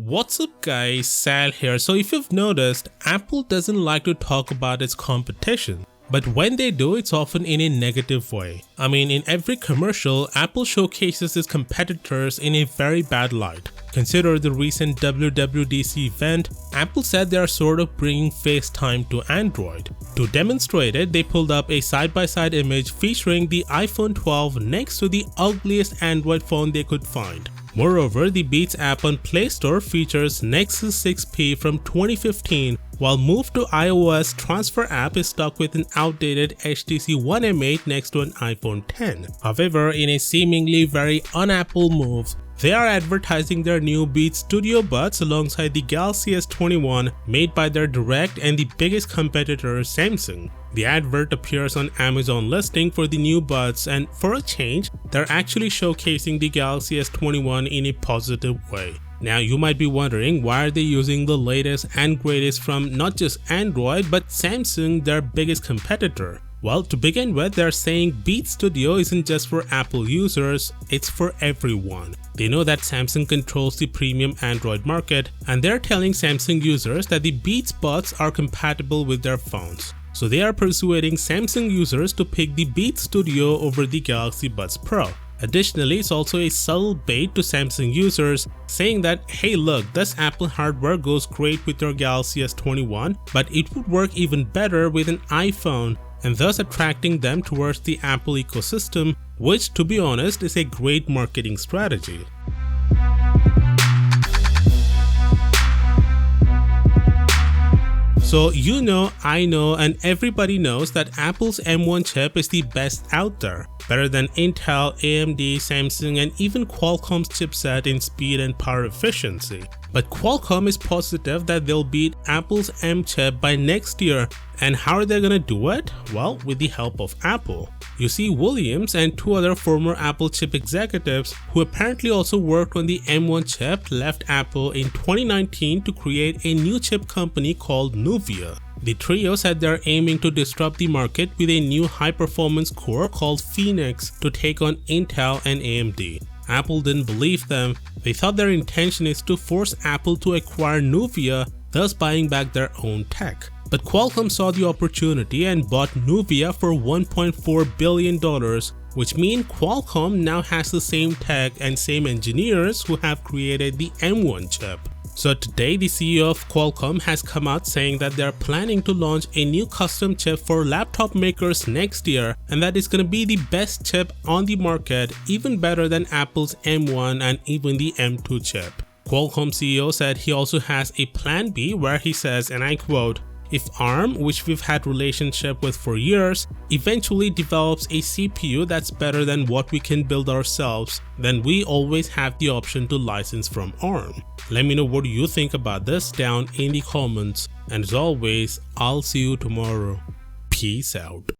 What's up guys, Sal here. So if you've noticed, Apple doesn't like to talk about its competition. But when they do, it's often in a negative way. I mean, in every commercial, Apple showcases its competitors in a very bad light. Consider the recent WWDC event. Apple said they are sort of bringing FaceTime to Android. To demonstrate it, they pulled up a side-by-side image featuring the iPhone 12 next to the ugliest Android phone they could find. Moreover, the Beats app on Play Store features Nexus 6P from 2015, while Move to iOS Transfer app is stuck with an outdated HTC One M8 next to an iPhone 10. However, in a seemingly very un-Apple move, they are advertising their new Beats Studio Buds alongside the Galaxy S21 made by their direct and the biggest competitor Samsung. The advert appears on Amazon listing for the new buds, and for a change, they're actually showcasing the Galaxy S21 in a positive way. Now you might be wondering, why are they using the latest and greatest from not just Android but Samsung, their biggest competitor? Well, to begin with, they're saying Beats Studio isn't just for Apple users, it's for everyone. They know that Samsung controls the premium Android market, and they're telling Samsung users that the Beats Buds are compatible with their phones. So they are persuading Samsung users to pick the Beats Studio over the Galaxy Buds Pro. Additionally, it's also a subtle bait to Samsung users, saying that, hey look, this Apple hardware goes great with your Galaxy S21, but it would work even better with an iPhone, and thus attracting them towards the Apple ecosystem, which, to be honest, is a great marketing strategy. So you know, I know, and everybody knows that Apple's M1 chip is the best out there, better than Intel, AMD, Samsung, and even Qualcomm's chipset in speed and power efficiency. But Qualcomm is positive that they'll beat Apple's M chip by next year. And how are they gonna do it? Well, with the help of Apple. You see, Williams and two other former Apple chip executives who apparently also worked on the M1 chip left Apple in 2019 to create a new chip company called Nuvia. The trio said they're aiming to disrupt the market with a new high-performance core called Phoenix to take on Intel and AMD. Apple didn't believe them. They thought their intention is to force Apple to acquire Nuvia, thus buying back their own tech. But Qualcomm saw the opportunity and bought Nuvia for $1.4 billion, which means Qualcomm now has the same tech and same engineers who have created the M1 chip. So today, the CEO of Qualcomm has come out saying that they are planning to launch a new custom chip for laptop makers next year, and that is going to be the best chip on the market, even better than Apple's M1 and even the M2 chip. Qualcomm CEO said he also has a plan B where he says, and I quote, "If ARM, which we've had relationship with for years, eventually develops a CPU that's better than what we can build ourselves, then we always have the option to license from ARM." Let me know what you think about this down in the comments, and as always, I'll see you tomorrow. Peace out.